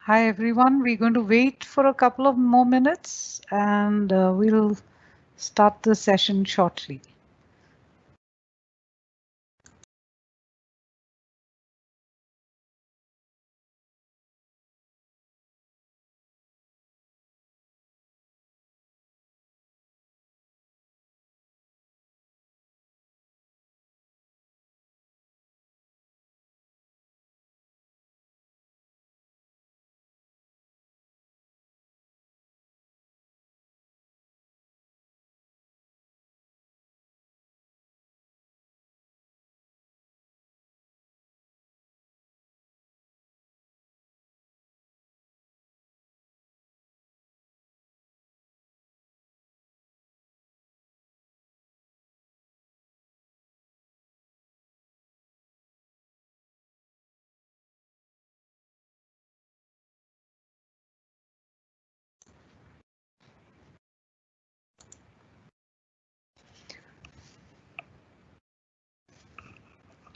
Hi everyone, we're going to wait for a couple of more minutes and we'll start the session shortly.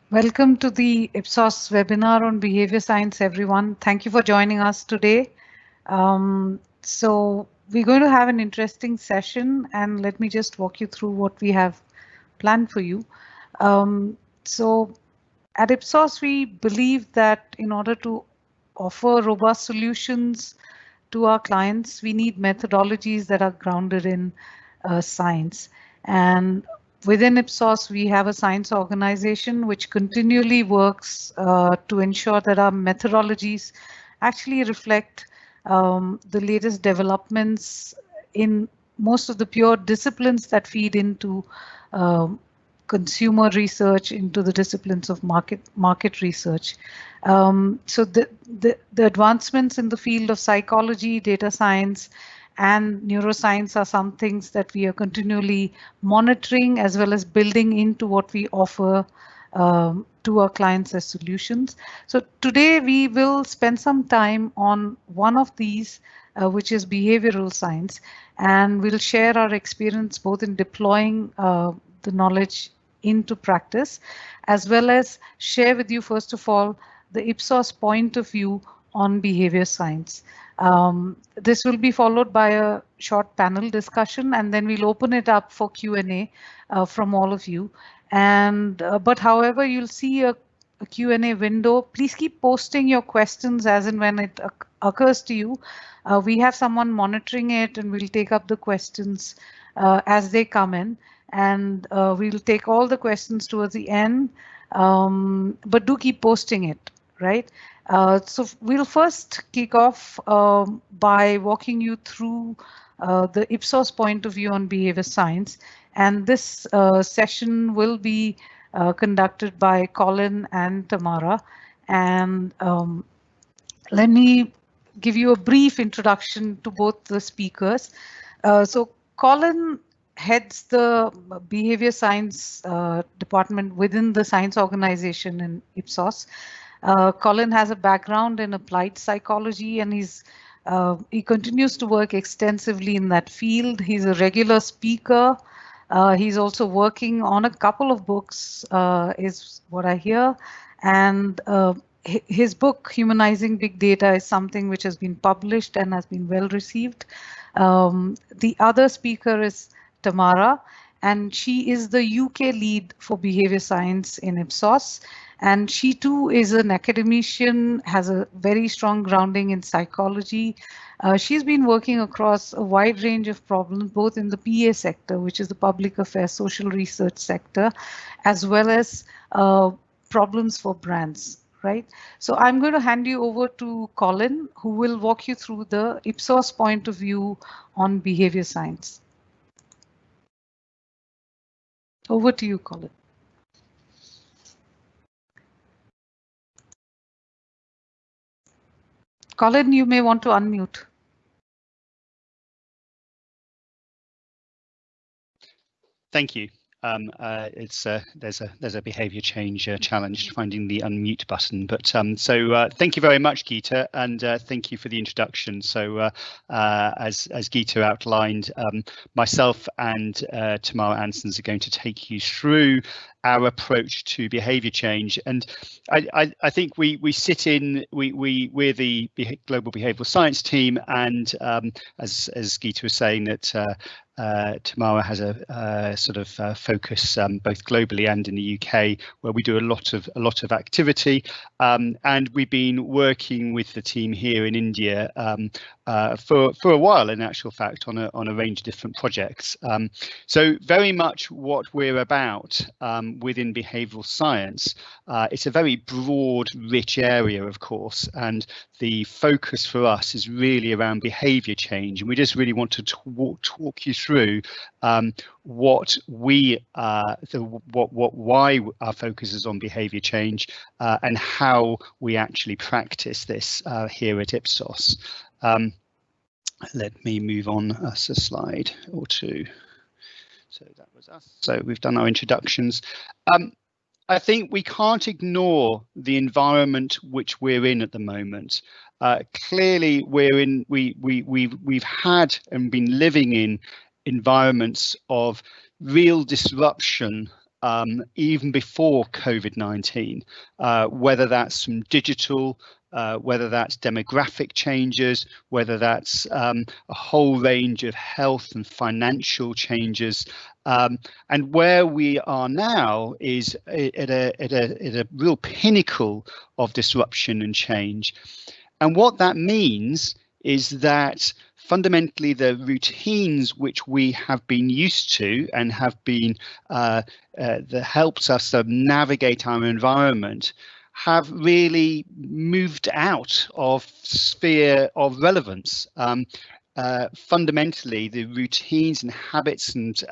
Welcome to the Ipsos webinar on behavior science, everyone. Thank you for joining us today. So we're going to have an interesting session and let me just walk you through what we have planned for you. So at Ipsos, we believe that in order to offer robust solutions to our clients, we need methodologies that are grounded in science. And within Ipsos, we have a science organization which continually works to ensure that our methodologies actually reflect the latest developments in most of the pure disciplines that feed into consumer research, into the disciplines of market research. So the advancements in the field of psychology, data science, and neuroscience are some things that we are continually monitoring as well as building into what we offer to our clients as solutions. So today we will spend some time on one of these, which is behavioral science, and we'll share our experience both in deploying the knowledge into practice, as well as share with you, first of all, the Ipsos point of view on behavior science. This will be followed by a short panel discussion, and then we'll open it up for Q&A from all of you. And but however, you'll see a Q&A window. Please keep posting your questions as and when it occurs to you. We have someone monitoring it, and we'll take up the questions as they come in. And we'll take all the questions towards the end, but do keep posting it, right? So we'll first kick off by walking you through the Ipsos point of view on behavior science. And this session will be conducted by Colin and Tamara. And let me give you a brief introduction to both the speakers. So Colin heads the behavior science department within the science organization in Ipsos. Colin has a background in applied psychology, and he continues to work extensively in that field. He's a regular speaker. He's also working on a couple of books, is what I hear. And his book, Humanizing Big Data, is something which has been published and has been well received. The other speaker is Tamara, and she is the UK lead for behavior science in Ipsos. And she too is an academician, has a very strong grounding in psychology. She's been working across a wide range of problems, both in the PA sector, which is the public affairs social research sector, as well as problems for brands, right? So I'm going to hand you over to Colin, who will walk you through the Ipsos point of view on behavior science. Over to you, Colin. Colin, you may want to unmute. Thank you. There's a behaviour change challenge finding the unmute button, but thank you very much, Geeta, and thank you for the introduction. So as Geeta outlined, myself and Tamara Ansons are going to take you through our approach to behaviour change. And I think we're the global behavioural science team, and as Geeta was saying, that Tamara has a sort of focus both globally and in the UK, where we do a lot of activity, and we've been working with the team here in India for a while, in actual fact, on a range of different projects. So very much what we're about within behavioural science. It's a very broad, rich area, of course, and the focus for us is really around behaviour change, and we just really want to talk you through why our focus is on behaviour change, and how we actually practice this here at Ipsos. Let me move on a slide or two. So that was us. So we've done our introductions. I think we can't ignore the environment which we're in at the moment. Clearly, we've had and been living in environments of real disruption even before COVID-19, whether that's from digital, whether that's demographic changes, whether that's a whole range of health and financial changes. And where we are now is at a real pinnacle of disruption and change. And what that means is that fundamentally the routines which we have been used to and have been that helps us to navigate our environment have really moved out of sphere of relevance. Fundamentally, the routines and habits and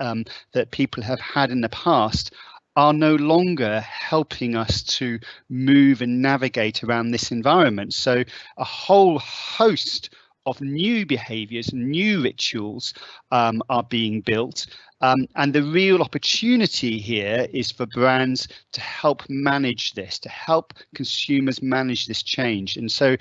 that people have had in the past are no longer helping us to move and navigate around this environment. So a whole host of new behaviours, new rituals are being built. And the real opportunity here is for brands to help manage this, to help consumers manage this change. And so,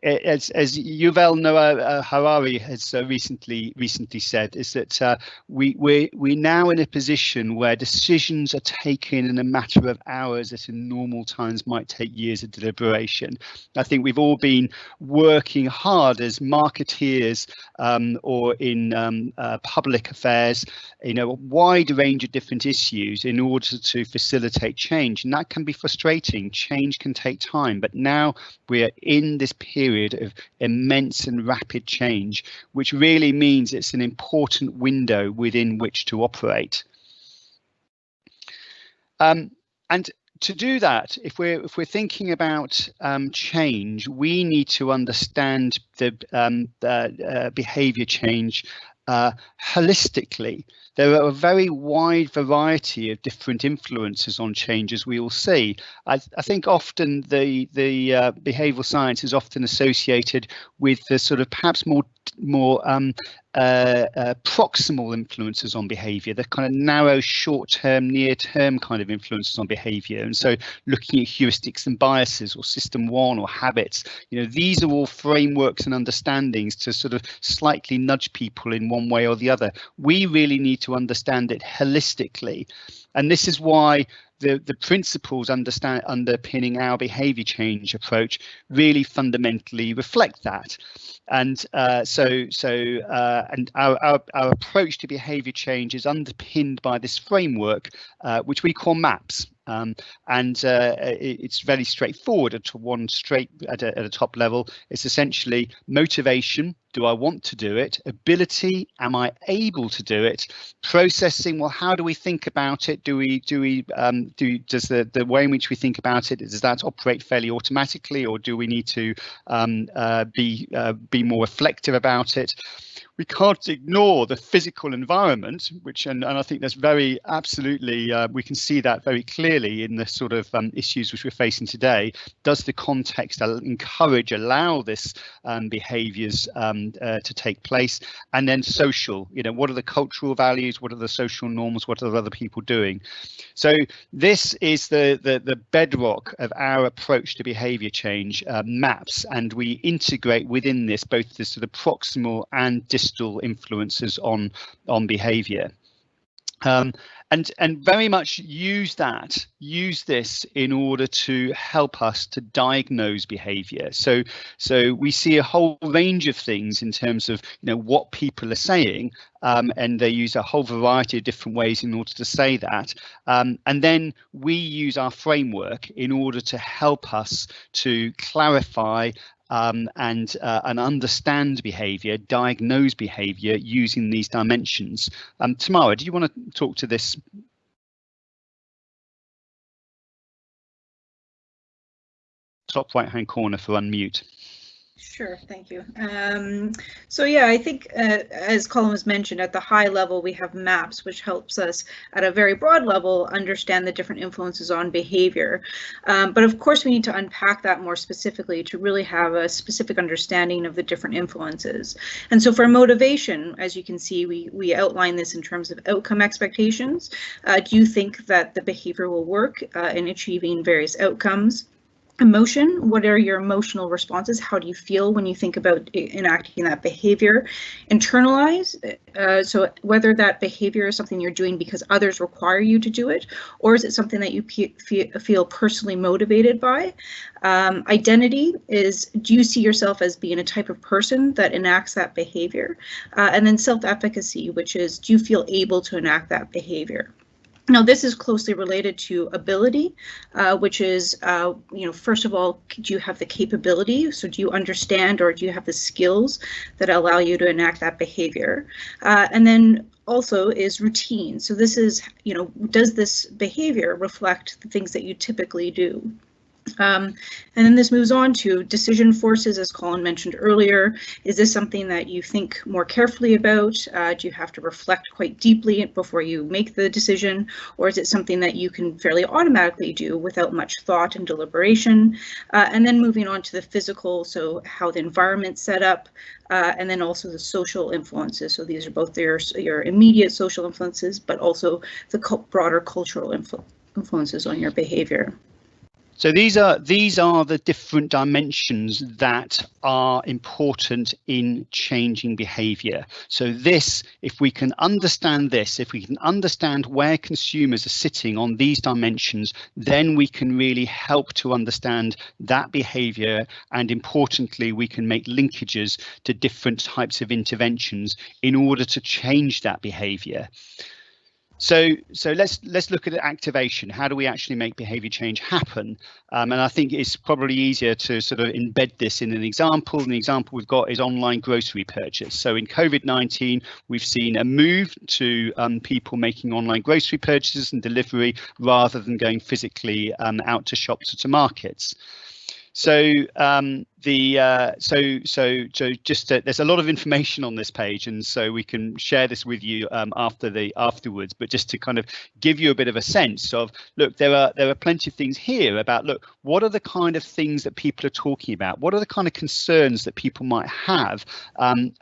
as Yuval Noah Harari has recently said, is that we're now in a position where decisions are taken in a matter of hours that in normal times might take years of deliberation. I think we've all been working hard as marketeers or in public affairs, a wide range of different issues in order to facilitate change, and that can be frustrating. Change can take time, but now we're in this period of immense and rapid change, which really means it's an important window within which to operate. And to do that, if we're thinking about change, we need to understand the behaviour change holistically. There are a very wide variety of different influences on change, as we all see. I think often the behavioural science is often associated with the sort of perhaps more proximal influences on behaviour, the kind of narrow, short-term, near-term kind of influences on behaviour. And so looking at heuristics and biases, or system one, or habits, these are all frameworks and understandings to sort of slightly nudge people in one way or the other. We really need to understand it holistically. And this is why the principles underpinning our behaviour change approach really fundamentally reflect that. And and our approach to behaviour change is underpinned by this framework, which we call MAPS. It's very straightforward at a top level. It's essentially motivation. Do I want to do it? Ability. Am I able to do it? Processing. Well, how do we think about it? Does the way in which we think about it, does that operate fairly automatically, or do we need to be more reflective about it? We can't ignore the physical environment, and I think that's very absolutely, we can see that very clearly in the sort of issues which we're facing today. Does the context allow this behaviours to take place? And then social, what are the cultural values? What are the social norms? What are other people doing? So this is the bedrock of our approach to behaviour change, MAPS, and we integrate within this both the sort of proximal and distal influences on behaviour. And very much use this in order to help us to diagnose behavior. So we see a whole range of things in terms of what people are saying, and they use a whole variety of different ways in order to say that, and then we use our framework in order to help us to clarify and understand behaviour, diagnose behaviour using these dimensions. Tamara, do you want to talk to this? Top right hand corner for unmute. Sure, thank you. So yeah, I think as Colin was mentioned, at the high level we have maps, which helps us at a very broad level understand the different influences on behavior. But of course we need to unpack that more specifically to really have a specific understanding of the different influences. And so for motivation, as you can see, we outline this in terms of outcome expectations. Do you think that the behavior will work in achieving various outcomes? Emotion, what are your emotional responses? How do you feel when you think about enacting that behavior? Internalize, so whether that behavior is something you're doing because others require you to do it, or is it something that you feel personally motivated by? Identity is, do you see yourself as being a type of person that enacts that behavior? And then self-efficacy, which is, do you feel able to enact that behavior? Now, this is closely related to ability, which is, first of all, do you have the capability? So do you understand, or do you have the skills that allow you to enact that behavior? And then also is routine. So this is, does this behavior reflect the things that you typically do? And then this moves on to decision forces, as Colin mentioned earlier. Is this something that you think more carefully about? Do you have to reflect quite deeply before you make the decision? Or is it something that you can fairly automatically do without much thought and deliberation? And then moving on to the physical, so how the environment's set up, and then also the social influences. So these are both your immediate social influences, but also the broader cultural influences on your behavior. So these are the different dimensions that are important in changing behaviour. So this, if we can understand this, if we can understand where consumers are sitting on these dimensions, then we can really help to understand that behaviour, and importantly, we can make linkages to different types of interventions in order to change that behaviour. So let's look at activation. How do we actually make behavior change happen? And I think it's probably easier to sort of embed this in an example. And the example we've got is online grocery purchase. So in COVID-19, we've seen a move to people making online grocery purchases and delivery rather than going physically out to shops or to markets. So there's a lot of information on this page, and so we can share this with you afterwards. But just to kind of give you a bit of a sense of, look, there are plenty of things here about, look, what are the kind of things that people are talking about? What are the kind of concerns that people might have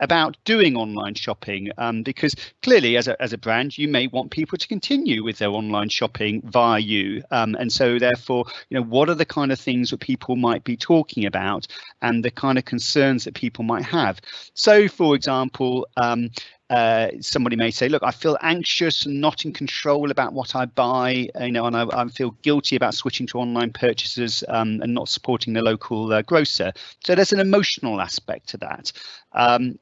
about doing online shopping? Because clearly, as a brand, you may want people to continue with their online shopping via you, and so therefore, what are the kind of things that people might be talking about, and the kind of concerns that people might have. So, for example, somebody may say, look, I feel anxious and not in control about what I buy, and I feel guilty about switching to online purchases and not supporting the local grocer. So there's an emotional aspect to that.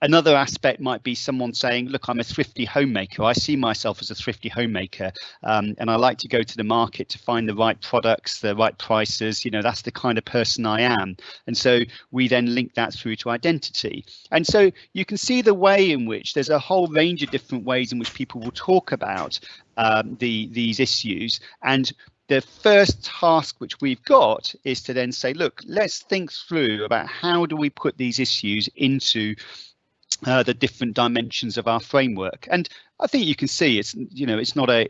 Another aspect might be someone saying, look, I'm a thrifty homemaker. I see myself as a thrifty homemaker, and I like to go to the market to find the right products, the right prices. That's the kind of person I am. And so we then link that through to identity. And so you can see the way in which there's a whole range of different ways in which people will talk about these issues. And the first task which we've got is to then say, look, let's think through about how do we put these issues into the different dimensions of our framework. And I think you can see it's not a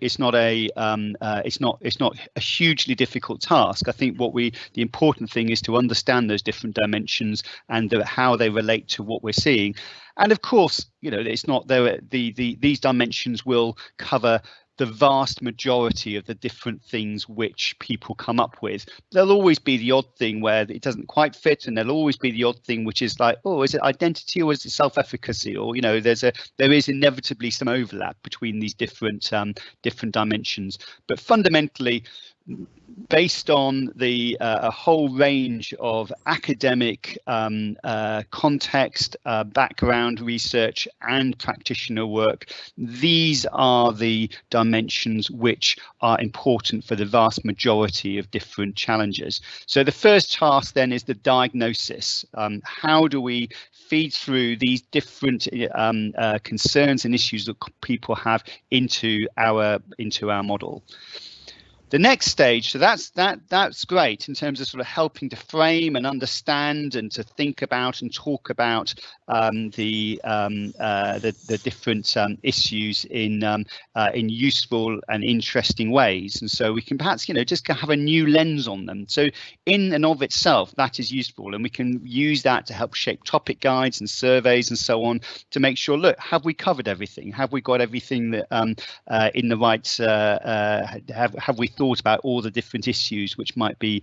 hugely difficult task. I think the important thing is to understand those different dimensions and how they relate to what we're seeing. And of course, it's not there. These dimensions will cover the vast majority of the different things which people come up with. There'll always be the odd thing where it doesn't quite fit, and there'll always be the odd thing which is like, oh, is it identity or is it self-efficacy? Or, you know, there is inevitably some overlap between these different dimensions. But fundamentally, based on the a whole range of academic context, background research and practitioner work, these are the dimensions which are important for the vast majority of different challenges. So the first task then is the diagnosis. How do we feed through these different concerns and issues that people have into our model? The next stage, so that's great in terms of sort of helping to frame and understand and to think about and talk about the different issues in useful and interesting ways, and so we can perhaps, you know, just have a new lens on them. So in and of itself, that is useful, and we can use that to help shape topic guides and surveys and so on to make sure, look, have we covered everything? Have we got everything that in the right? Have we thought about all the different issues which might be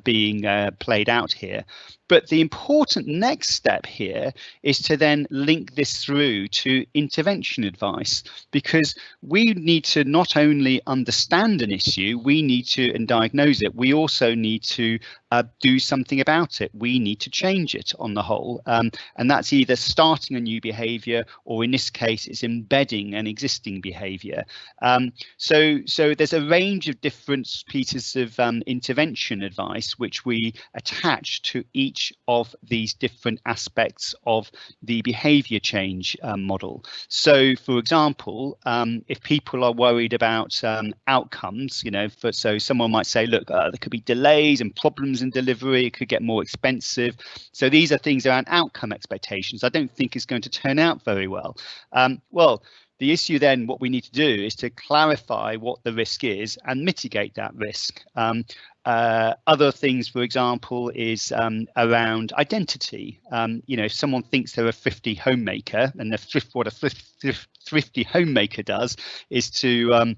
being played out here? But the important next step here is to then link this through to intervention advice, because we need to not only understand an issue, we need to and diagnose it. We also need to do something about it. We need to change it on the whole, and that's either starting a new behaviour, or in this case, it's embedding an existing behaviour. So there's a range of different pieces of intervention advice which we attach to each of these different aspects of the behaviour change model. So, for example, if people are worried about outcomes, you know, so someone might say, look, there could be delays and problems in delivery, it could get more expensive. So these are things around outcome expectations. I don't think it's going to turn out very well. Well, the issue then, what we need to do is to clarify what the risk is and mitigate that risk. Other things, for example, is around identity. You know, if someone thinks they're a thrifty homemaker, and what a thrifty homemaker does is to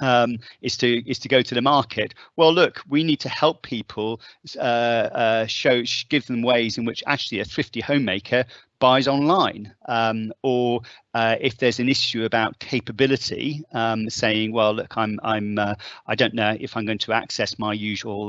go to the market. Well, look, we need to help people give them ways in which actually a thrifty homemaker buys online, or if there's an issue about capability, saying, well, look, I don't know if I'm going to access my usual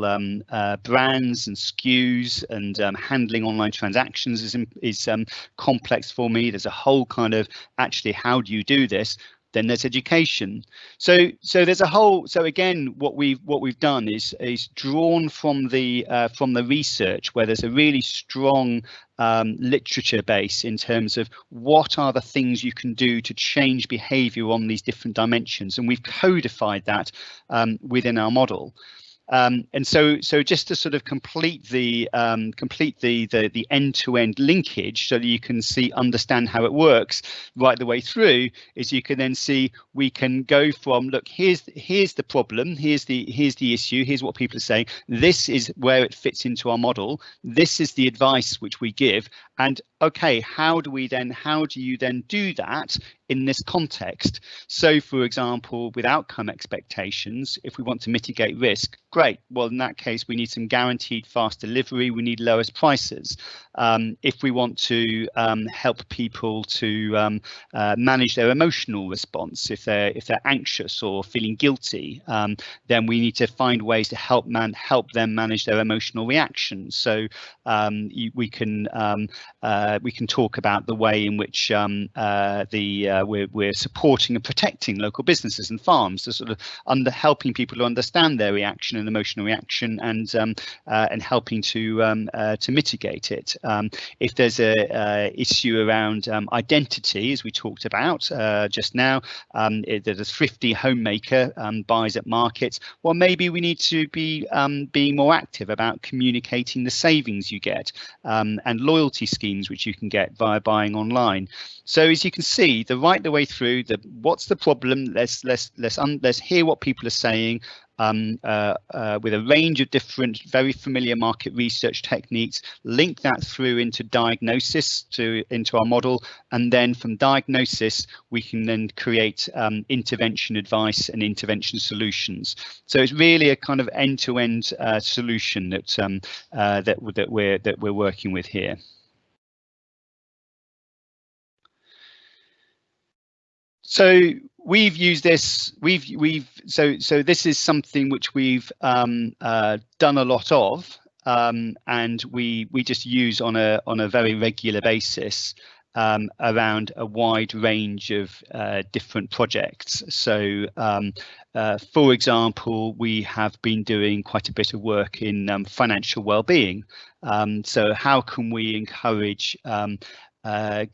brands and SKUs, and handling online transactions is complex for me. There's a whole kind of, actually, how do you do this? Then there's education. So there's a whole. So again, what we've done is drawn from the research, where there's a really strong literature base in terms of what are the things you can do to change behaviour on these different dimensions, and we've codified that within our model. And so just to sort of complete the end-to-end linkage, so that you can understand how it works right the way through, is you can then see we can go from, look, here's the problem, here's the issue, here's what people are saying, this is where it fits into our model, this is the advice which we give, and okay, how do you then do that in this context? So, for example, with outcome expectations, if we want to mitigate risk, great. Well, in that case, we need some guaranteed fast delivery. We need lowest prices. If we want to help people to manage their emotional response, if they're anxious or feeling guilty, then we need to find ways to help them manage their emotional reactions. So we can talk about the way in which we're supporting and protecting local businesses and farms, to sort of helping people to understand their reaction and emotional reaction, and helping to mitigate it. If there's a issue around identity, as we talked about just now, that a thrifty homemaker buys at markets, well, maybe we need to be being more active about communicating the savings you get, and loyalty schemes which you can get via buying online. So as you can see, right the way through, what's the problem? Let's hear what people are saying. With a range of different, very familiar market research techniques, link that through into diagnosis into our model, and then from diagnosis we can then create intervention advice and intervention solutions. So it's really a kind of end-to-end solution that we're working with here. So we've used this. So this is something which we've done a lot of, and we just use on a very regular basis around a wide range of different projects. So, for example, we have been doing quite a bit of work in financial well-being. So how can we encourage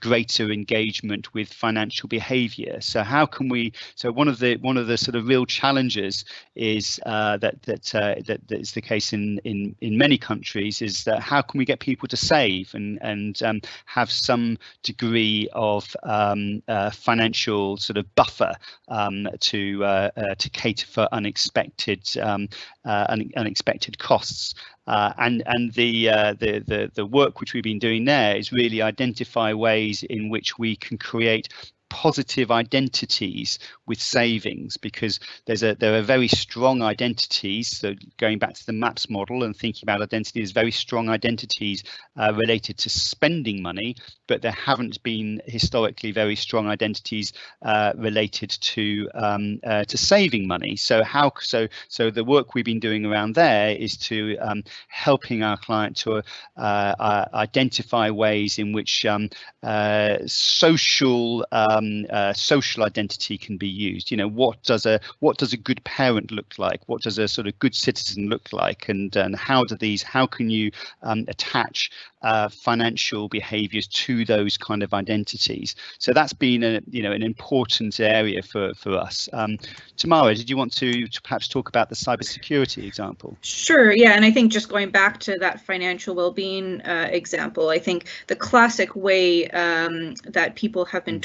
greater engagement with financial behaviour? So how can we? So one of the sort of real challenges is that is the case in many countries, is that how can we get people to save and have some degree of financial sort of buffer to cater for unexpected costs. And the work which we've been doing there is really identify ways in which we can create positive identities with savings, because there are very strong identities. So going back to the MAPS model and thinking about identity, there's very strong identities related to spending money, but there haven't been historically very strong identities related to saving money. So the work we've been doing around there is to helping our client to identify ways in which social identity can be used. You know, what does a good parent look like? What does a sort of good citizen look like? And how can you attach financial behaviours to those kind of identities? So that's been an important area for us. Tamara, did you want to perhaps talk about the cybersecurity example? Sure, yeah, and I think just going back to that financial well-being example, I think the classic way that people have been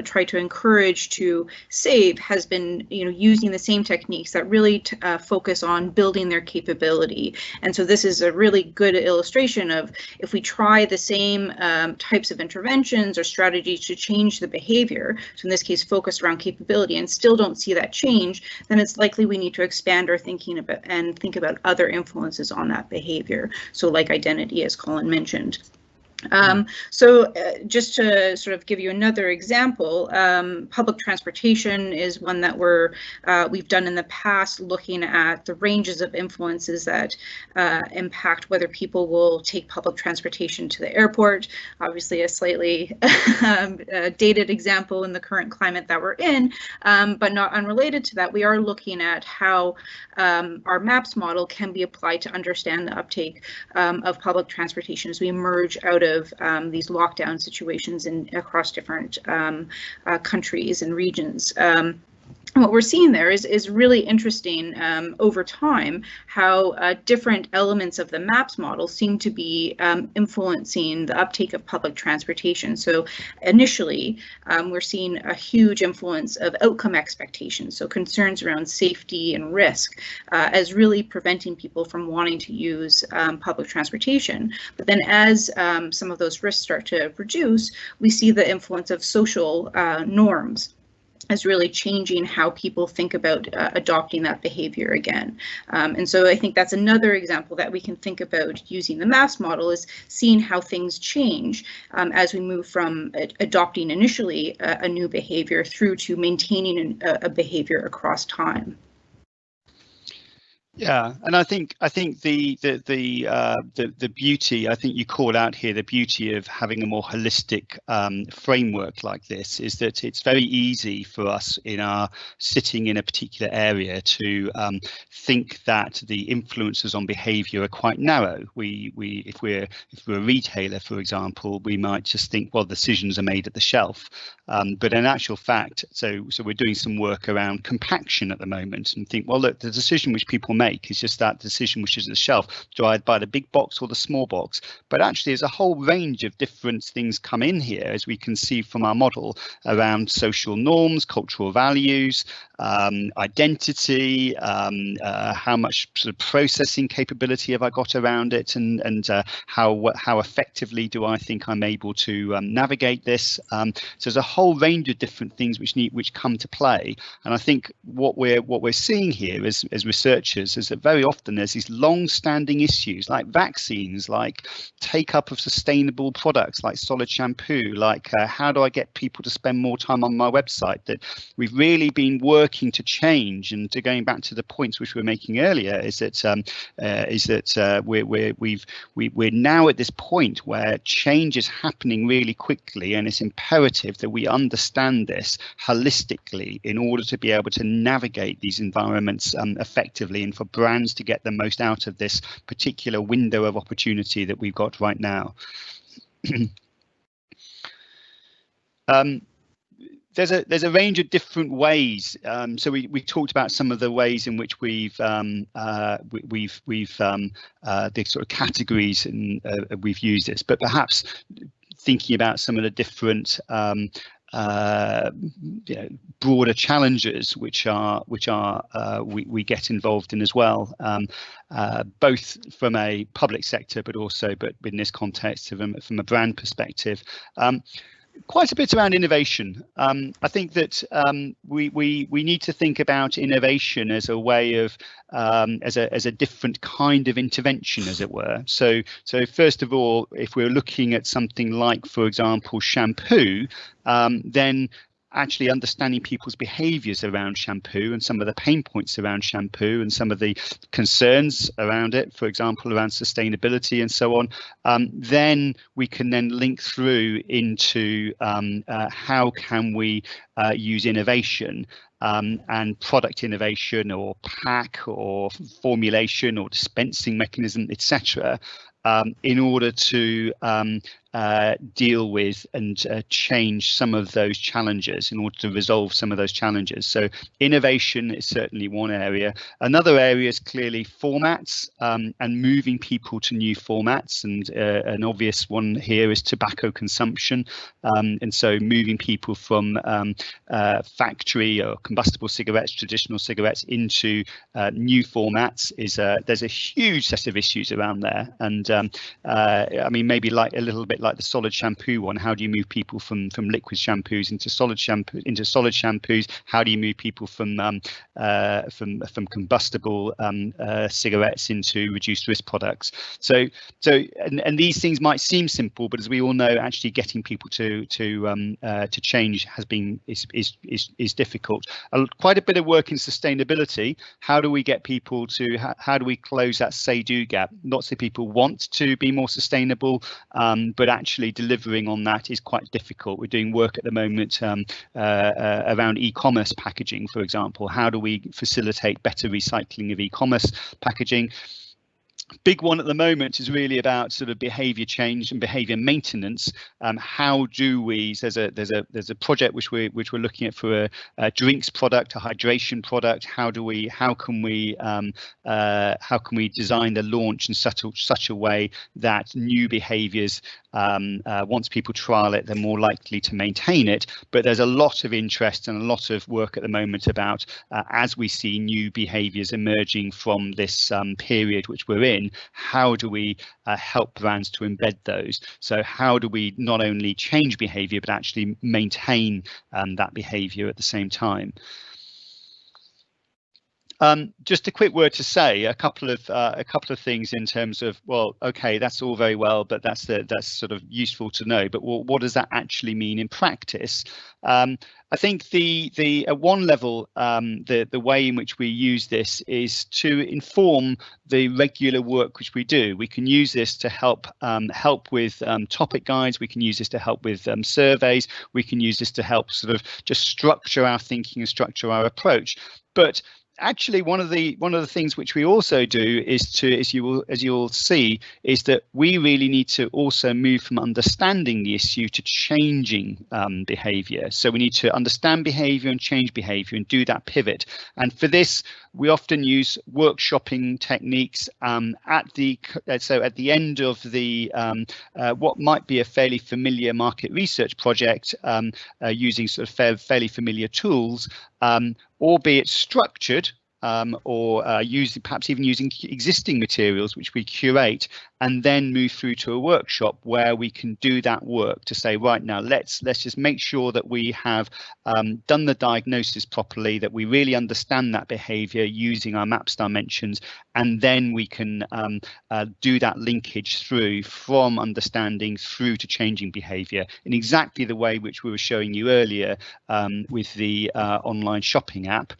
tried to encourage to save has been, using the same techniques that really focus on building their capability. And so this is a really good illustration of, if we try the same types of interventions or strategies to change the behavior, so in this case focused around capability, and still don't see that change, then it's likely we need to expand our thinking about and think about other influences on that behavior. So like identity, as Colin mentioned. Just to sort of give you another example, public transportation is one that we've done in the past, looking at the ranges of influences that impact whether people will take public transportation to the airport. Obviously a slightly dated example in the current climate that we're in, but not unrelated to that, we are looking at how our MAPS model can be applied to understand the uptake of public transportation as we emerge out of these lockdown situations across different countries and regions. What we're seeing there is really interesting over time, how different elements of the MAPS model seem to be influencing the uptake of public transportation. So initially, we're seeing a huge influence of outcome expectations, so concerns around safety and risk, as really preventing people from wanting to use public transportation. But then as some of those risks start to reduce, we see the influence of social norms as really changing how people think about adopting that behavior again. And so I think that's another example that we can think about using the MAPS model, is seeing how things change as we move from adopting initially a new behavior through to maintaining a behavior across time. Yeah, and I think the beauty, I think you call out here, the beauty of having a more holistic framework like this is that it's very easy for us sitting in a particular area to think that the influences on behaviour are quite narrow. If we're a retailer, for example, we might just think, well, decisions are made at the shelf, but in actual fact, so we're doing some work around compaction at the moment, and think, well, look, the decision which people make make is just that decision which is at the shelf. Do I buy the big box or the small box? But actually there's a whole range of different things come in here, as we can see from our model, around social norms, cultural values, identity, how much sort of processing capability have I got around it, and how effectively do I think I'm able to navigate this. So there's a whole range of different things which come to play, and I think what we're seeing here as researchers is that very often there's these long-standing issues like vaccines, like take up of sustainable products like solid shampoo, like how do I get people to spend more time on my website, that we've really been working to change. And to going back to the points which we were making earlier, is that we're now at this point where change is happening really quickly, and it's imperative that we understand this holistically in order to be able to navigate these environments effectively, and for brands to get the most out of this particular window of opportunity that we've got right now. There's a range of different ways. So we talked about some of the ways in which we've the sort of categories and we've used this, but perhaps thinking about some of the different broader challenges which we get involved in as well, both from a public sector but in this context from a brand perspective. Quite a bit around innovation. I think that we need to think about innovation as a way of as a different kind of intervention, as it were. So first of all, if we're looking at something like, for example, shampoo, then actually understanding people's behaviours around shampoo and some of the pain points around shampoo and some of the concerns around it, for example, around sustainability and so on, then we can then link through into how can we use innovation and product innovation or pack or formulation or dispensing mechanism, etc., in order to deal with and change some of those challenges, in order to resolve some of those challenges. So innovation is certainly one area. Another area is clearly formats and moving people to new formats, and an obvious one here is tobacco consumption, and so moving people from factory or combustible cigarettes, traditional cigarettes, into new formats is there's a huge set of issues around there. And I mean, maybe like a little bit like the solid shampoo one. How do you move people from liquid shampoos into solid shampoos? How do you move people from combustible cigarettes into reduced risk products? So and these things might seem simple, but as we all know, actually getting people to change is difficult. Quite a bit of work in sustainability. How do we get people to? How do we close that say-do gap? Lots of people want to be more sustainable, but actually delivering on that is quite difficult. We're doing work at the moment around e-commerce packaging, for example. How do we facilitate better recycling of e-commerce packaging? Big one at the moment is really about sort of behaviour change and behaviour maintenance. How do we? There's a project which we're looking at for a drinks product, a hydration product. How can we design the launch in such a way that new behaviours, once people trial it, they're more likely to maintain it. But there's a lot of interest and a lot of work at the moment about as we see new behaviours emerging from this period which we're in. How do we help brands to embed those? So how do we not only change behaviour but actually maintain that behaviour at the same time? Just a quick word to say a couple of things in terms of, well, okay, that's all very well, but that's sort of useful to know. But what does that actually mean in practice? I think the at one level, the way in which we use this is to inform the regular work which we do. We can use this to help with topic guides. We can use this to help with surveys. We can use this to help sort of just structure our thinking and structure our approach. But actually, one of the things which we also do is to, as you'll see, is that we really need to also move from understanding the issue to changing behaviour. So we need to understand behaviour and change behaviour and do that pivot. And for this, we often use workshopping techniques at the end of the what might be a fairly familiar market research project, using sort of fairly familiar tools, albeit structured, or perhaps even using existing materials which we curate, and then move through to a workshop where we can do that work to say, right, now let's just make sure that we have done the diagnosis properly, that we really understand that behaviour using our MAPS dimensions, and then we can do that linkage through from understanding through to changing behaviour in exactly the way which we were showing you earlier with the online shopping app.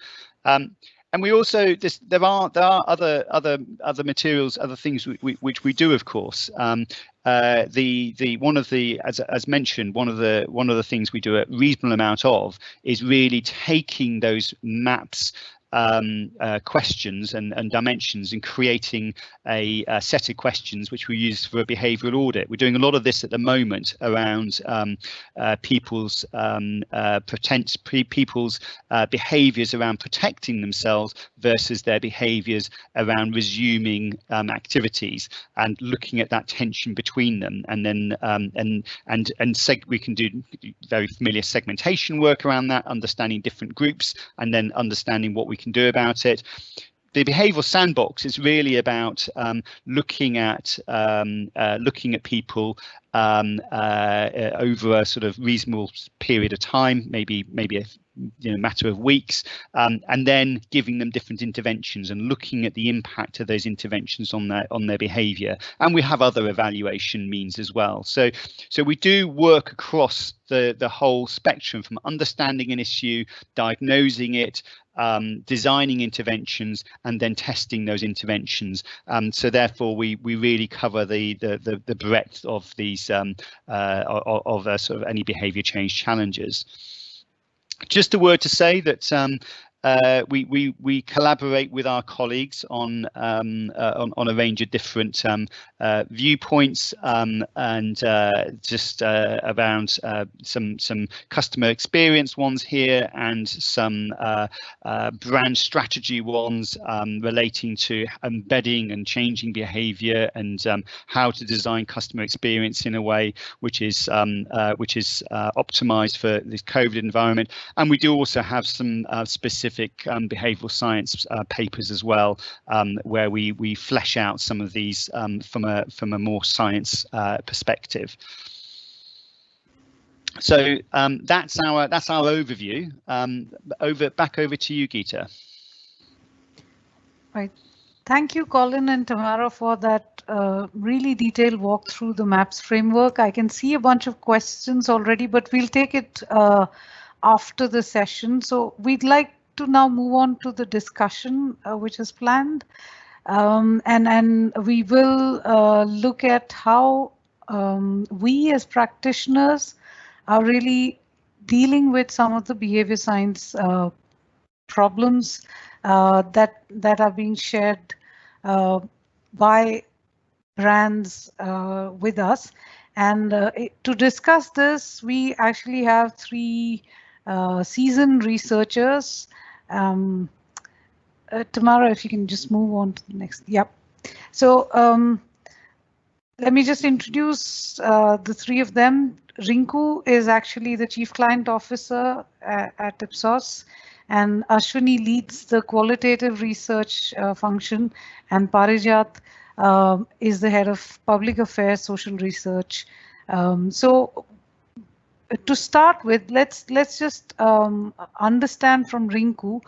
And we also, there are other materials, other things which we do, of course. As mentioned, one of the things we do a reasonable amount of is really taking those maps, questions and dimensions, and creating a set of questions which we use for a behavioural audit. We're doing a lot of this at the moment around people's behaviours around protecting themselves versus their behaviours around resuming activities, and looking at that tension between them. And then we can do very familiar segmentation work around that, understanding different groups, and then understanding what we can do about it. The behavioural sandbox is really about looking at people over a sort of reasonable period of time, maybe a matter of weeks, and then giving them different interventions and looking at the impact of those interventions on their behaviour. And we have other evaluation means as well. So we do work across the whole spectrum, from understanding an issue, diagnosing it, designing interventions, and then testing those interventions. So therefore, we really cover the breadth of these sort of any behaviour change challenges. Just a word to say that we collaborate with our colleagues on a range of different viewpoints, and just around some customer experience ones here, and some brand strategy ones relating to embedding and changing behaviour, and how to design customer experience in a way which is optimized for this COVID environment. And we do also have some specific behavioural science papers as well, where we flesh out some of these from a more science perspective. So that's our overview. Back over to you, Geeta. Right. Thank you, Colin and Tamara, for that really detailed walk through the MAPS framework. I can see a bunch of questions already, but we'll take it after the session. So we'd like to now move on to the discussion which is planned, and we will look at how we as practitioners are really dealing with some of the behavior science problems that are being shared by brands with us. And to discuss this, we actually have three seasoned researchers. Tamara, if you can just move on to the next. Yep. So let me just introduce the three of them. Rinku is actually the Chief Client Officer at Ipsos, and Ashwini leads the qualitative research function, and Parijat is the head of Public Affairs Social Research. So to start with, let's just understand from Rinku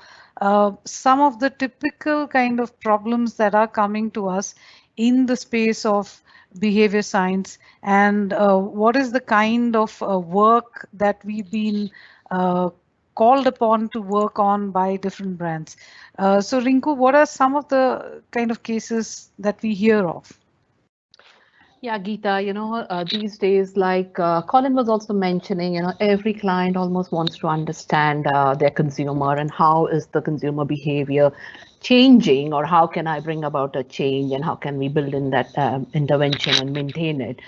some of the typical kind of problems that are coming to us in the space of behavior science, and what is the kind of work that we've been called upon to work on by different brands. So Rinku, what are some of the kind of cases that we hear of? Yeah, Geeta, these days, like Colin was also mentioning, every client almost wants to understand their consumer and how is the consumer behavior changing, or how can I bring about a change, and how can we build in that intervention and maintain it.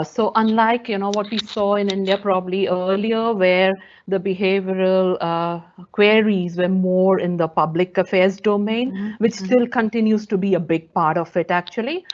So unlike, what we saw in India probably earlier, where the behavioral queries were more in the public affairs domain, which still continues to be a big part of it actually,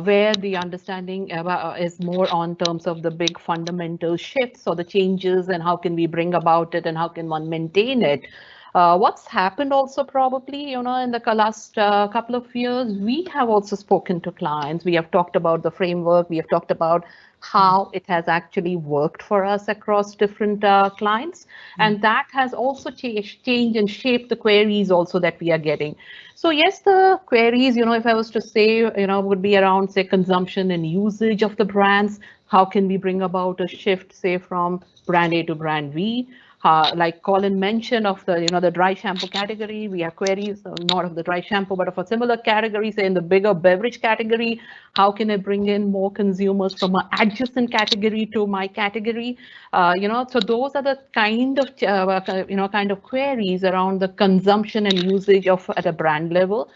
where the understanding is more on terms of the big fundamental shifts or the changes and how can we bring about it and how can one maintain it. What's happened also probably, in the last couple of years, we have also spoken to clients. We have talked about the framework. We have talked about how it has actually worked for us across different clients. And that has also changed and shaped the queries also that we are getting. So yes, the queries, if I was to say, would be around, say, consumption and usage of the brands. How can we bring about a shift, say, from brand A to brand B? Like Colin mentioned of the dry shampoo category, we have queries, not of the dry shampoo, but of a similar category, say in the bigger beverage category. How can I bring in more consumers from an adjacent category to my category? So those are the kind of queries around the consumption and usage of at a brand level.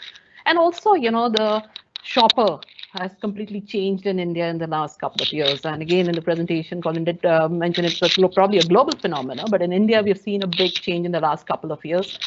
And also, the shopper has completely changed in India in the last couple of years. And again, in the presentation, Colin did mention it's probably a global phenomenon, but in India, we've seen a big change in the last couple of years,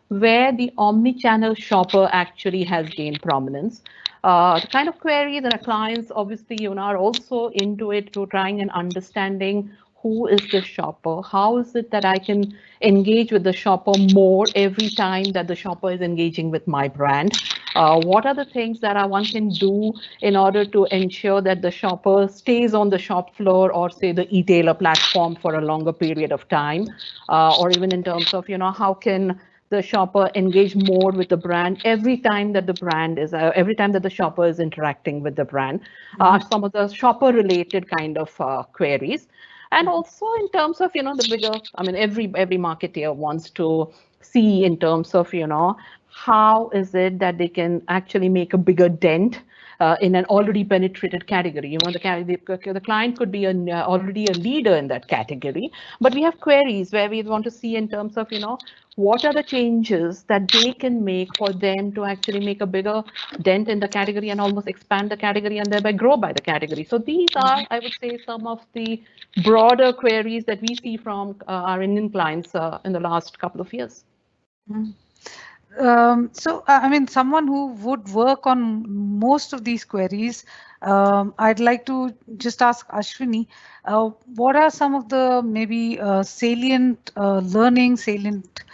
where the omni-channel shopper actually has gained prominence. The kind of queries and our clients obviously are also into it, to trying and understanding who is the shopper, how is it that I can engage with the shopper more every time that the shopper is engaging with my brand. What are the things that one can do in order to ensure that the shopper stays on the shop floor, or say the e-tailer platform, for a longer period of time, or even in terms of how can the shopper engage more with the brand every time that the shopper is interacting with the brand. Some of the shopper related kind of queries. And also in terms of the bigger, I mean, every marketer wants to see in terms of how is it that they can actually make a bigger dent in an already penetrated category. The client could be already a leader in that category, but we have queries where we want to see in terms of what are the changes that they can make for them to actually make a bigger dent in the category and almost expand the category and thereby grow by the category. So these are, I would say, some of the broader queries that we see from our Indian clients in the last couple of years. So, I mean, someone who would work on most of these queries, I'd like to just ask Ashwini, what are some of the maybe salient salient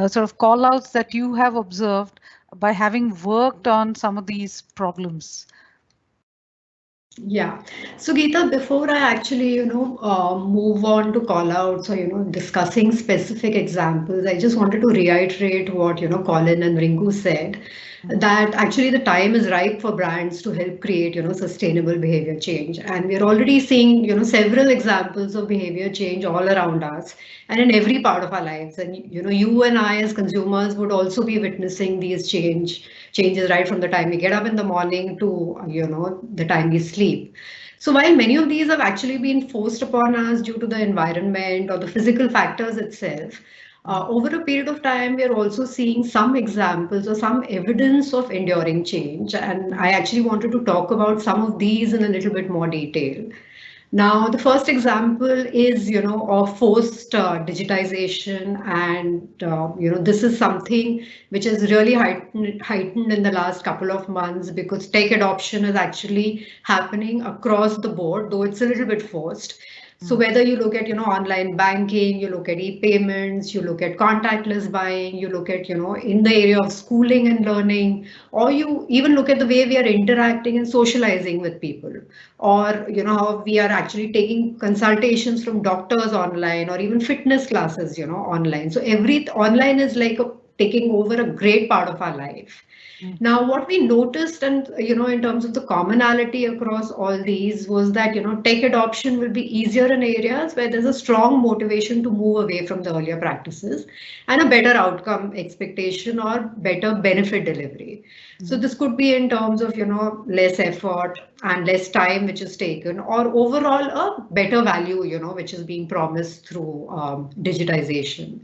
sort of call outs that you have observed by having worked on some of these problems? Yeah. So Geeta, before I actually, move on to call outs or, discussing specific examples, I just wanted to reiterate what, Colin and Ringu said, that actually the time is ripe for brands to help create, sustainable behavior change. And we're already seeing, several examples of behavior change all around us and in every part of our lives. And, you and I as consumers would also be witnessing these changes right from the time we get up in the morning to, the time we sleep. So while many of these have actually been forced upon us due to the environment or the physical factors itself, over a period of time, we are also seeing some examples or some evidence of enduring change. And I actually wanted to talk about some of these in a little bit more detail. Now, the first example is, of forced digitization, and this is something which has really heightened in the last couple of months, because tech adoption is actually happening across the board, though it's a little bit forced. So whether you look at, online banking, you look at e-payments, you look at contactless buying, you look at, in the area of schooling and learning, or you even look at the way we are interacting and socializing with people, or, how we are actually taking consultations from doctors online, or even fitness classes, online. So online is like taking over a great part of our life. Now, what we noticed, and in terms of the commonality across all these, was that tech adoption will be easier in areas where there's a strong motivation to move away from the earlier practices and a better outcome expectation or better benefit delivery. So this could be in terms of less effort and less time which is taken, or overall a better value which is being promised through digitization.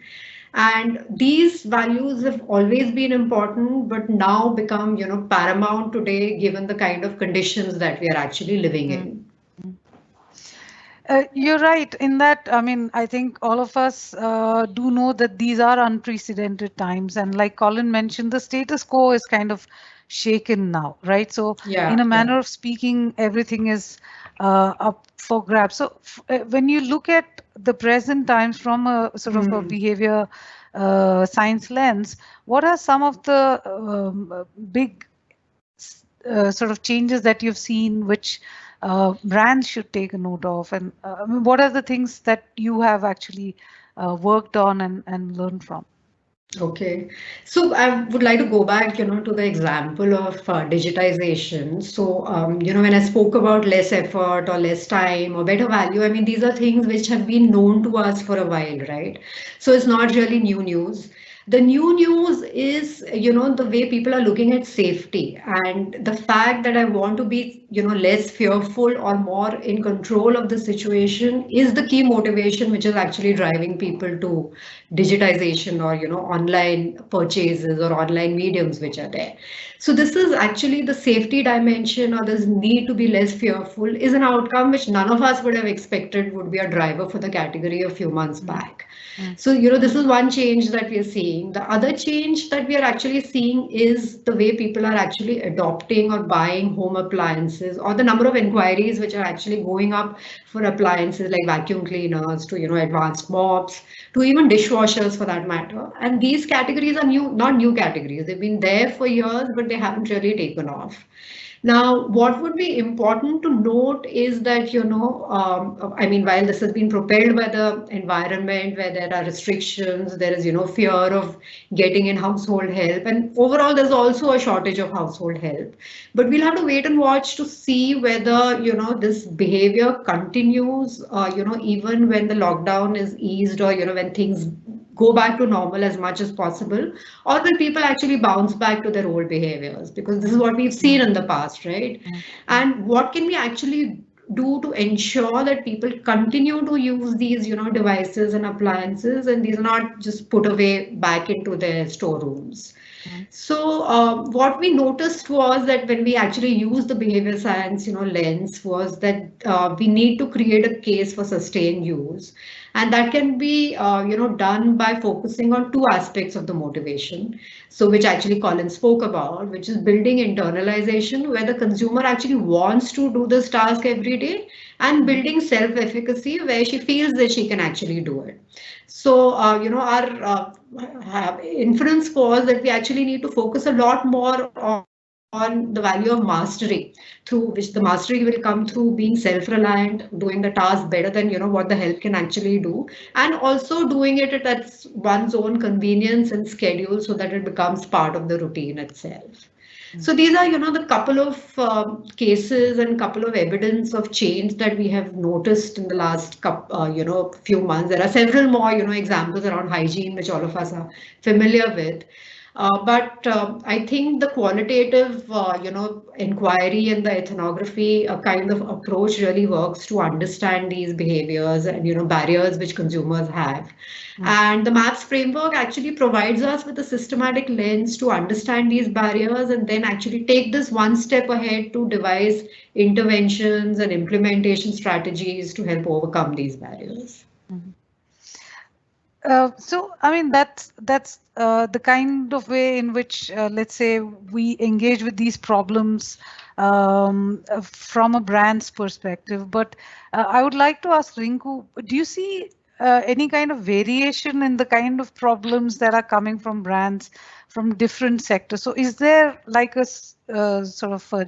And these values have always been important, but now become, paramount today, given the kind of conditions that we are actually living in. You're right in that. I mean, I think all of us do know that these are unprecedented times. And like Colin mentioned, the status quo is kind of shaken now, right? So in a manner of speaking, everything is up for grabs. So when you look at the present times from a sort of a behavior science lens, what are some of the big sort of changes that you've seen which brands should take a note of? And I mean, what are the things that you have actually worked on and learned from? Okay, so I would like to go back, to the example of digitization. So, when I spoke about less effort or less time or better value, I mean, these are things which have been known to us for a while, right? So it's not really new news. The new news is, the way people are looking at safety, and the fact that I want to be, less fearful or more in control of the situation is the key motivation, which is actually driving people to digitization or, online purchases or online mediums which are there. So this is actually the safety dimension, or this need to be less fearful, is an outcome which none of us would have expected would be a driver for the category a few months back. So, this is one change that we are seeing. The other change that we are actually seeing is the way people are actually adopting or buying home appliances, or the number of inquiries which are actually going up for appliances like vacuum cleaners to, advanced mops, to even dishwashers for that matter. And these categories are new, not new categories. They've been there for years, but they haven't really taken off. Now, what would be important to note is that, I mean, while this has been propelled by the environment where there are restrictions, there is, fear of getting in household help. And overall, there's also a shortage of household help. But we'll have to wait and watch to see whether, this behavior continues, even when the lockdown is eased, or, when things go back to normal as much as possible, or will people actually bounce back to their old behaviors? Because this is what we've seen in the past, right? And what can we actually do to ensure that people continue to use these, devices and appliances, and these are not just put away back into their storerooms? So what we noticed was that when we actually used the behavior science, lens, was that we need to create a case for sustained use. And that can be, done by focusing on two aspects of the motivation. So which actually Colin spoke about, which is building internalization, where the consumer actually wants to do this task every day, and building self-efficacy, where she feels that she can actually do it. So, our inference was that we actually need to focus a lot more on the value of mastery, through which the mastery will come through being self-reliant, doing the task better than what the help can actually do, and also doing it at one's own convenience and schedule, so that it becomes part of the routine itself. So these are, the couple of cases and couple of evidence of change that we have noticed in the last few months. There are several more, examples around hygiene, which all of us are familiar with. But I think the qualitative, inquiry and the ethnography kind of approach really works to understand these behaviors and, barriers which consumers have. And the MAPS framework actually provides us with a systematic lens to understand these barriers, and then actually take this one step ahead to devise interventions and implementation strategies to help overcome these barriers. So, I mean, that's the kind of way in which, let's say, we engage with these problems from a brand's perspective. But I would like to ask Rinku, do you see any kind of variation in the kind of problems that are coming from brands from different sectors? So is there like a sort of a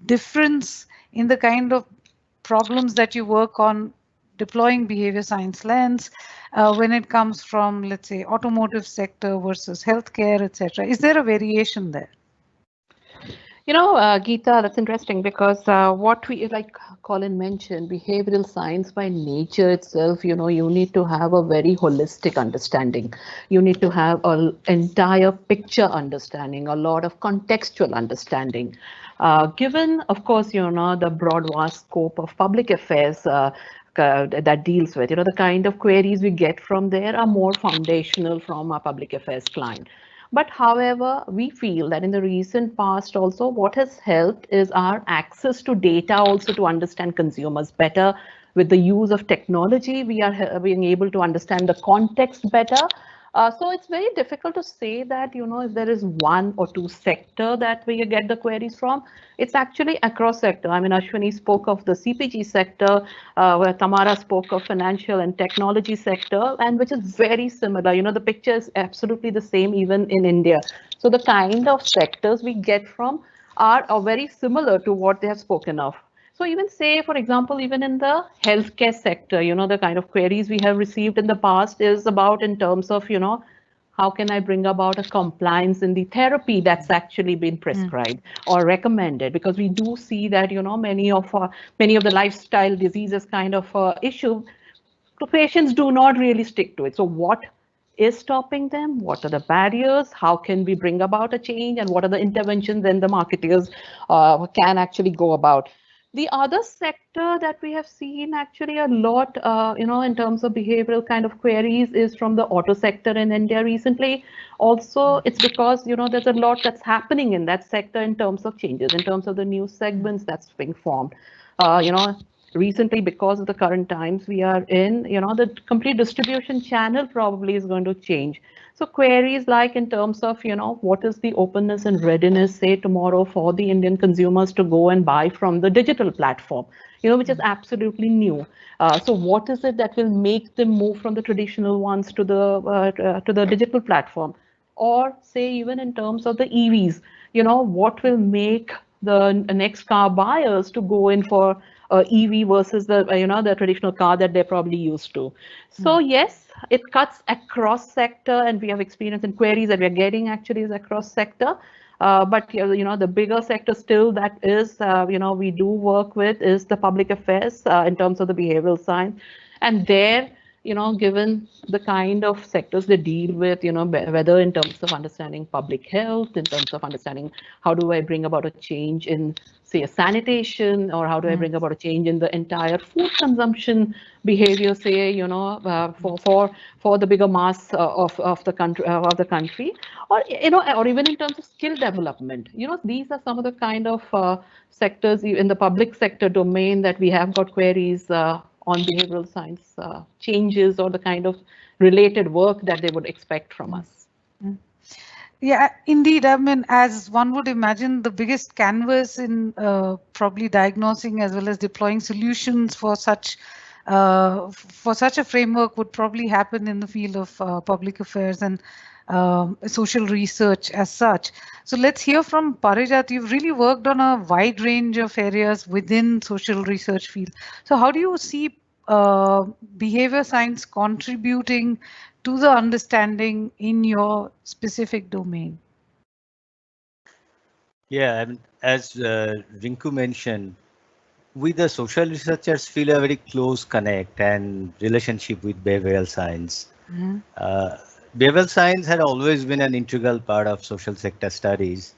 difference in the kind of problems that you work on deploying behavior science lens when it comes from, let's say, automotive sector versus healthcare, etc.? Is there a variation there? Geeta, that's interesting because what we, like Colin mentioned, behavioral science by nature itself, you need to have a very holistic understanding. You need to have an entire picture understanding, a lot of contextual understanding. Given, of course, the broad, vast scope of public affairs that deals with, the kind of queries we get from there are more foundational from our public affairs client. But however, we feel that in the recent past also, what has helped is our access to data also to understand consumers better. With the use of technology, we are being able to understand the context better. So it's very difficult to say that, if there is one or two sector that we get the queries from. It's actually across sector. I mean, Ashwini spoke of the CPG sector, where Tamara spoke of financial and technology sector, and which is very similar. The picture is absolutely the same even in India. So the kind of sectors we get from are very similar to what they have spoken of. So even say, for example, even in the healthcare sector, the kind of queries we have received in the past is about in terms of, how can I bring about a compliance in the therapy that's actually been prescribed or recommended? Because we do see that, many of the lifestyle diseases kind of issue, patients do not really stick to it. So what is stopping them? What are the barriers? How can we bring about a change? And what are the interventions then the marketers can actually go about? The other sector that we have seen actually a lot, in terms of behavioral kind of queries is from the auto sector in India recently. Also, it's because, there's a lot that's happening in that sector in terms of changes, in terms of the new segments that's being formed. Recently, because of the current times we are in, the complete distribution channel probably is going to change. So queries like in terms of, what is the openness and readiness, say tomorrow, for the Indian consumers to go and buy from the digital platform, which is absolutely new. So what is it that will make them move from the traditional ones to the digital platform? Or say even in terms of the EVs, what will make the next car buyers to go in for EV versus the traditional car that they're probably used to. So yes, it cuts across sector, and we have experience in queries that we're getting actually is across sector. But the bigger sector still that is we do work with is the public affairs in terms of the behavioral science, and there given the kind of sectors they deal with, whether in terms of understanding public health, in terms of understanding how do I bring about a change in, say, a sanitation, or how do I bring about a change in the entire food consumption behavior, say, for the bigger mass of the country, or or even in terms of skill development. These are some of the kind of sectors in the public sector domain that we have got queries on behavioral science changes, or the kind of related work that they would expect from us. Yeah, indeed. I mean, as one would imagine, the biggest canvas in probably diagnosing as well as deploying solutions for such a framework would probably happen in the field of public affairs and social research as such. So let's hear from Parijat. You've really worked on a wide range of areas within social research field. So how do you see behavior science contributing to the understanding in your specific domain? Yeah, I mean, as Rinku mentioned, we the social researchers feel a very close connect and relationship with behavioral science. Behavioral science had always been an integral part of social sector studies.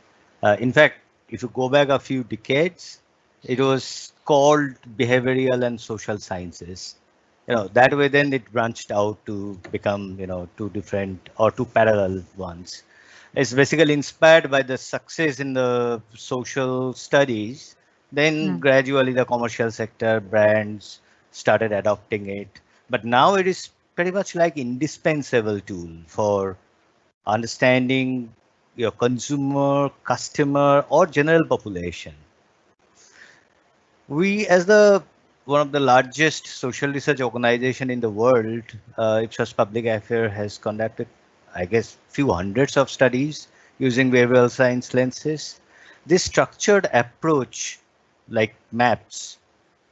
In fact, if you go back a few decades, it was called behavioral and social sciences. That way then it branched out to become, two different or two parallel ones. It's basically inspired by the success in the social studies. Then gradually the commercial sector brands started adopting it. But now it is pretty much like indispensable tool for understanding your consumer, customer, or general population. We, as one of the largest social research organization in the world, Ipsos Public Affairs has conducted, I guess, few hundreds of studies using behavioral science lenses. This structured approach, like maps,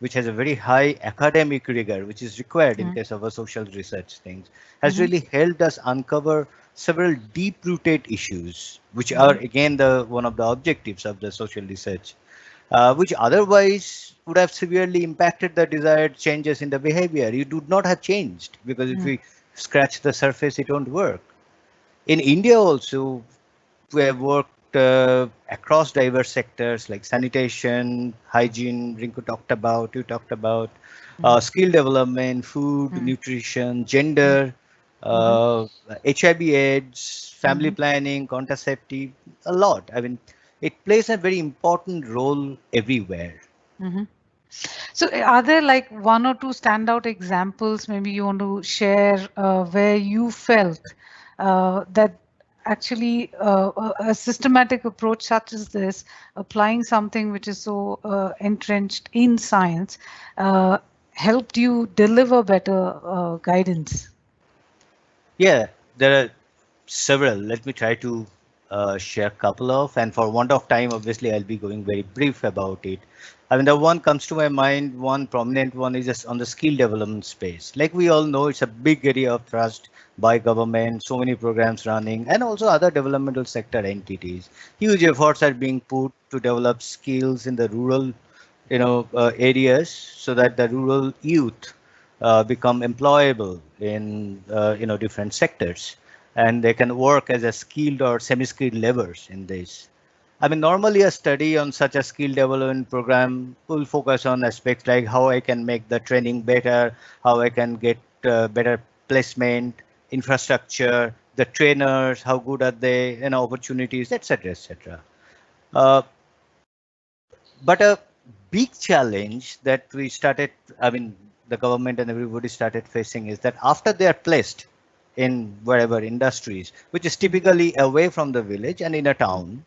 which has a very high academic rigor, which is required in case of a social research things, has really helped us uncover several deep-rooted issues, which are again the one of the objectives of the social research, which otherwise would have severely impacted the desired changes in the behavior. It would not have changed because if we scratch the surface, it won't work. In India also, we have worked across diverse sectors like sanitation, hygiene, Rinku talked about, you talked about, skill development, food, nutrition, gender, HIV/AIDS, family planning, contraceptive, a lot. I mean, it plays a very important role everywhere. So are there like one or two standout examples maybe you want to share where you felt that actually a systematic approach such as this, applying something which is so entrenched in science, helped you deliver better guidance? Yeah, there are several. Let me try to share a couple of, and for want of time, obviously, I'll be going very brief about it. I mean, the one comes to my mind, one prominent one is just on the skill development space. Like we all know, it's a big area of thrust by government, so many programs running, and also other developmental sector entities. Huge efforts are being put to develop skills in the rural, areas so that the rural youth become employable in, different sectors, and they can work as a skilled or semi-skilled laborers in this. I mean, normally a study on such a skill development program will focus on aspects like how I can make the training better, how I can get better placement, infrastructure, the trainers, how good are they, opportunities, etc., etc. Uh, but a big challenge that we started, I mean, the government and everybody started facing is that after they are placed in wherever industries, which is typically away from the village and in a town,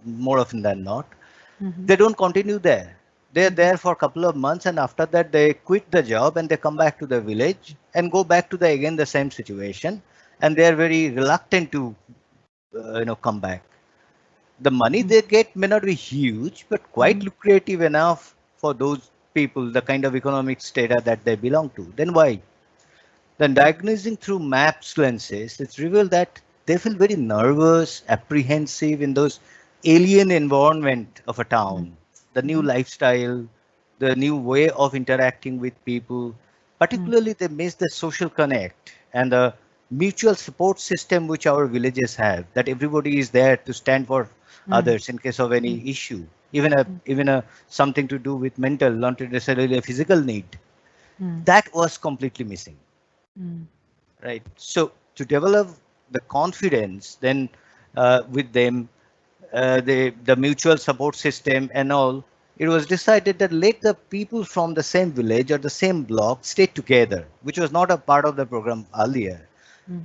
more often than not, they don't continue there. They're there for a couple of months, and after that they quit the job and they come back to the village and go back to the again the same situation, and they are very reluctant to come back. The money they get may not be huge, but quite lucrative enough for those people, the kind of economic strata that they belong to. Then why? Then diagnosing through maps lenses, it's revealed that they feel very nervous, apprehensive in those alien environment of a town, the new lifestyle, the new way of interacting with people. Particularly, they miss the social connect and the mutual support system which our villages have. That everybody is there to stand for others in case of any issue, even a something to do with mental, not necessarily a physical need. That was completely missing. Right. So to develop the confidence, then with them, the mutual support system and all, it was decided that let the people from the same village or the same block stay together, which was not a part of the program earlier.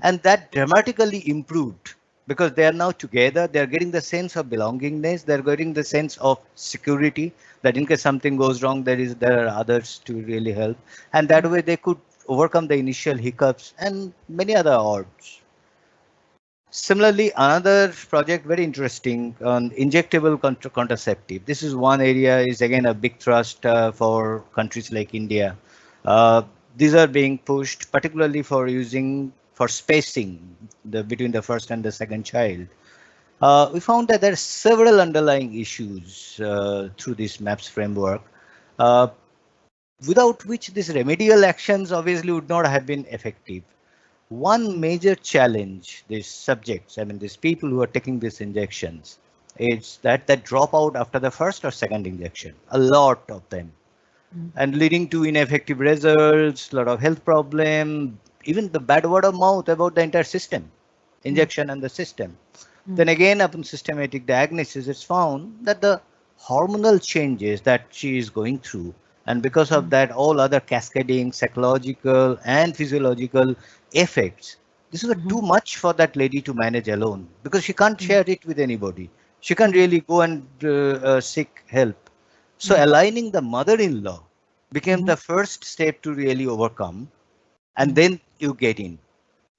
And that dramatically improved because they are now together. They are getting the sense of belongingness. They're getting the sense of security that in case something goes wrong, there are others to really help. And that way they could overcome the initial hiccups and many other odds. Similarly, another project very interesting on injectable contraceptive. This is one area is again a big thrust for countries like India. These are being pushed particularly for using for spacing between the first and the second child. We found that there are several underlying issues through this MAPS framework, uh, without which these remedial actions obviously would not have been effective. One major challenge these subjects, I mean these people who are taking these injections, is that they drop out after the first or second injection, a lot of them, and leading to ineffective results, a lot of health problem, even the bad word of mouth about the entire system, injection and the system. Then again, upon systematic diagnosis, it's found that the hormonal changes that she is going through, and because of that, all other cascading psychological and physiological effects, this is too much for that lady to manage alone because she can't share it with anybody. She can't really go and seek help. So aligning the mother-in-law became the first step to really overcome, and then you get in.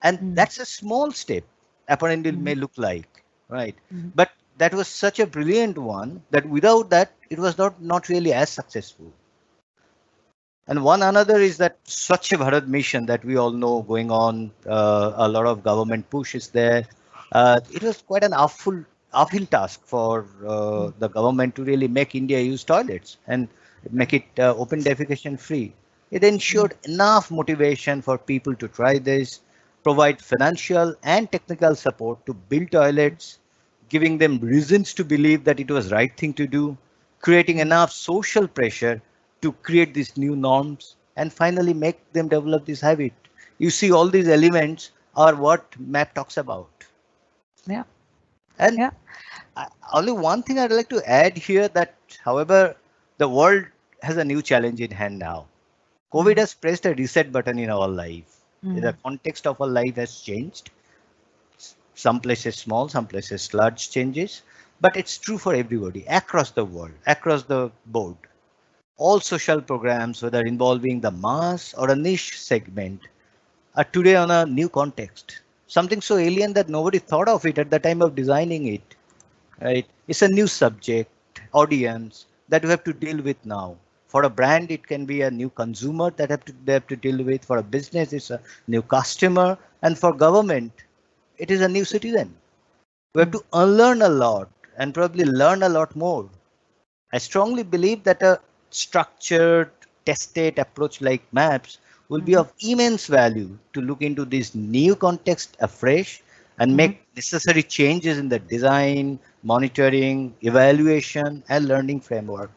And that's a small step, apparently it may look like, right? But that was such a brilliant one that without that, it was not really as successful. And one another is that Swachh Bharat mission that we all know going on. A lot of government push is there. It was quite an uphill task for the government to really make India use toilets and make it open defecation free. It ensured enough motivation for people to try this, provide financial and technical support to build toilets, giving them reasons to believe that it was right thing to do, creating enough social pressure to create these new norms, and finally make them develop this habit. You see, all these elements are what MAP talks about. Yeah. And yeah. Only one thing I'd like to add here, that however, the world has a new challenge in hand now. COVID has pressed a reset button in our life. The context of our life has changed. Some places small, some places large changes, but it's true for everybody across the world, across the board. All social programs, whether involving the mass or a niche segment, are today on a new context. Something so alien that nobody thought of it at the time of designing it. Right? It's a new subject, audience that we have to deal with now. For a brand, it can be a new consumer that they have to deal with. For a business, it's a new customer, and for government, it is a new citizen. We have to unlearn a lot and probably learn a lot more. I strongly believe that a structured, tested approach like MAPS will be of immense value to look into this new context afresh and make necessary changes in the design, monitoring, evaluation, and learning framework.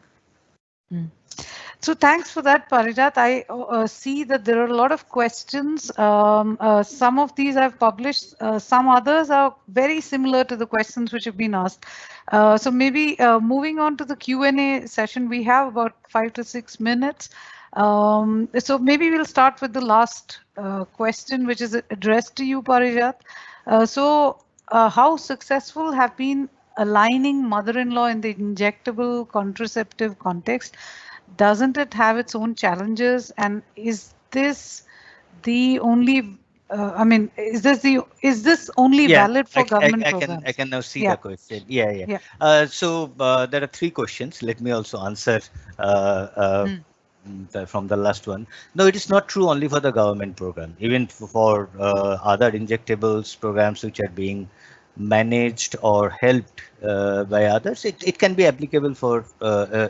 So thanks for that, Parijat. I see that there are a lot of questions. Some of these I've published. Some others are very similar to the questions which have been asked. So maybe moving on to the Q&A session, we have about 5 to 6 minutes. So maybe we'll start with the last question, which is addressed to you, Parijat. How successful have been aligning mother-in-law in the injectable contraceptive context? Doesn't it have its own challenges? And is this the only? Is this only valid for government programs? I can now see the question. Yeah. So there are 3 questions. Let me also answer from the last one. No, it is not true only for the government program. Even for other injectables programs which are being managed or helped by others, it can be applicable for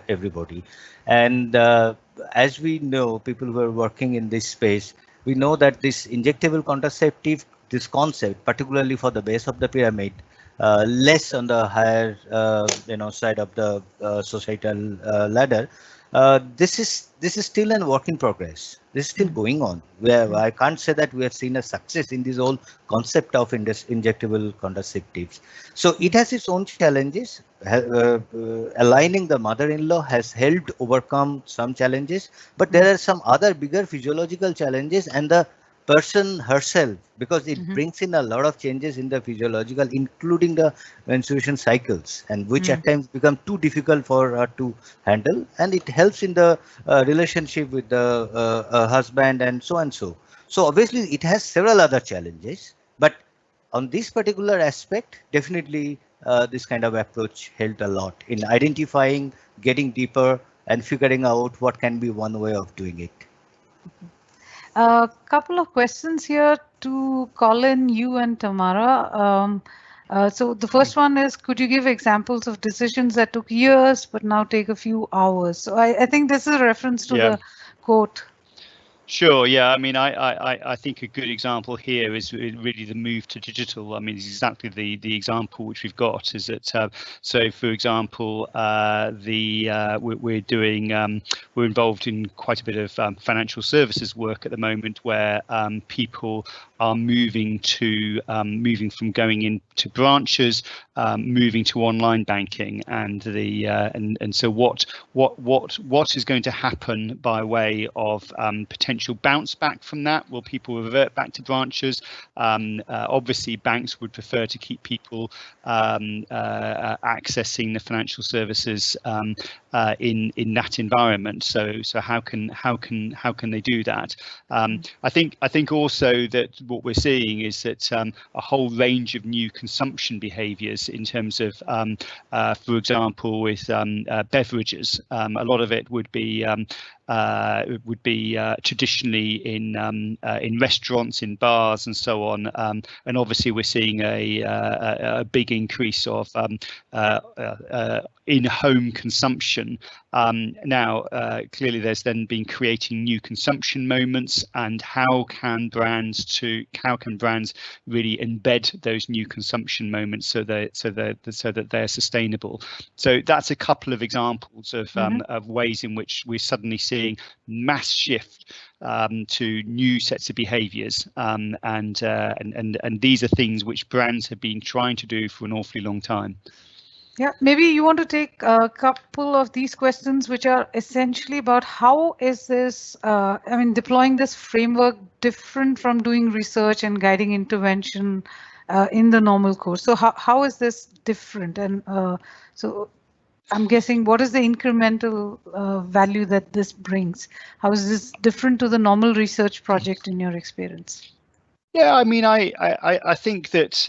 everybody. And as we know, people who are working in this space, we know that this injectable contraceptive, this concept, particularly for the base of the pyramid, less on the higher side of the societal ladder, this is still a work in progress. This is still going on. I can't say that we have seen a success in this whole concept of injectable contraceptives. So it has its own challenges. Aligning the mother-in-law has helped overcome some challenges, but there are some other bigger physiological challenges, and the person herself, because it brings in a lot of changes in the physiological, including the menstruation cycles, and which at times become too difficult for her to handle, and it helps in the relationship with the husband and so and so. So obviously it has several other challenges, but on this particular aspect, definitely this kind of approach helped a lot in identifying, getting deeper, and figuring out what can be one way of doing it. A couple of questions here to Colin, you and Tamara. So the first one is, could you give examples of decisions that took years but now take a few hours? So I think this is a reference to the quote. Sure. Yeah. I mean, I think a good example here is really the move to digital. I mean, it's exactly the example which we've got is that. So, for example, we're involved in quite a bit of financial services work at the moment, where people are moving from going into branches, moving to online banking, and so what is going to happen by way of potential bounce back from that? Will people revert back to branches? Obviously, banks would prefer to keep people accessing the financial services in that environment. So how can they do that? I think also that what we're seeing is that a whole range of new consumption behaviours in terms of, for example, with beverages. A lot of it would be would be traditionally in restaurants, in bars, and so on. And obviously, we're seeing a big increase of in-home consumption. Now, clearly, there's then been creating new consumption moments, and how can brands really embed those new consumption moments so that they're sustainable. So that's a couple of examples of ways in which we're suddenly seeing mass shift to new sets of behaviours, and these are things which brands have been trying to do for an awfully long time. Yeah, maybe you want to take a couple of these questions, which are essentially about how is this, deploying this framework different from doing research and guiding intervention in the normal course. So how is this different? And so I'm guessing, what is the incremental value that this brings? How is this different to the normal research project in your experience? Yeah, I mean, I think that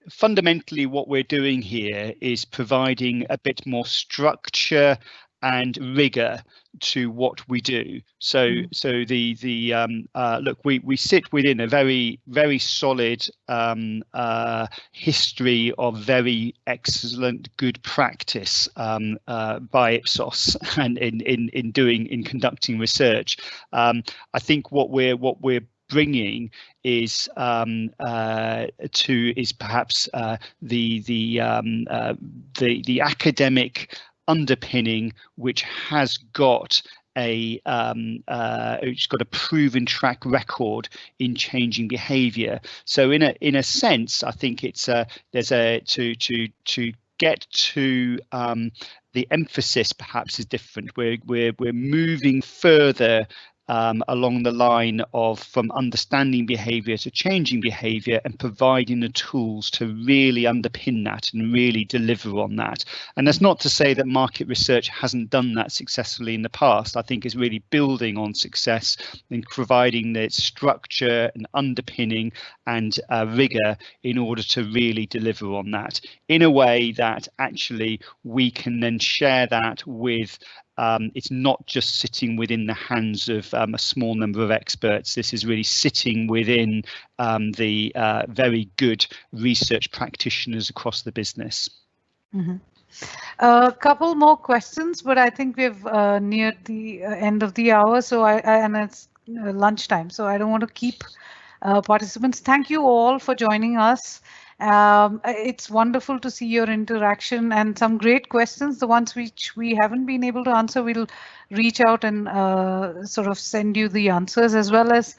fundamentally what we're doing here is providing a bit more structure and rigor to what we do. So look, we sit within a very solid history of very excellent good practice by Ipsos and in conducting research. I think what we're bringing is perhaps the academic underpinning, which has got a proven track record in changing behaviour. So in a sense, I think it's to get to the emphasis perhaps is different. We're moving further along the line of from understanding behaviour to changing behaviour and providing the tools to really underpin that and really deliver on that. And that's not to say that market research hasn't done that successfully in the past. I think it's really building on success and providing the structure and underpinning and rigour in order to really deliver on that in a way that actually we can then share that with it's not just sitting within the hands of a small number of experts. This is really sitting within the very good research practitioners across the business. A couple more questions, but I think we've neared the end of the hour, so and it's lunchtime, so I don't want to keep participants. Thank you all for joining us. It's wonderful to see your interaction and some great questions. The ones which we haven't been able to answer, we'll reach out and sort of send you the answers, as well as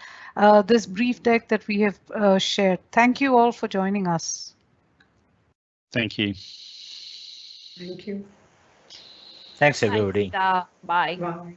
this brief deck that we have shared. Thank you all for joining us. Thank you. Thank you. Thanks, everybody. Bye. Bye.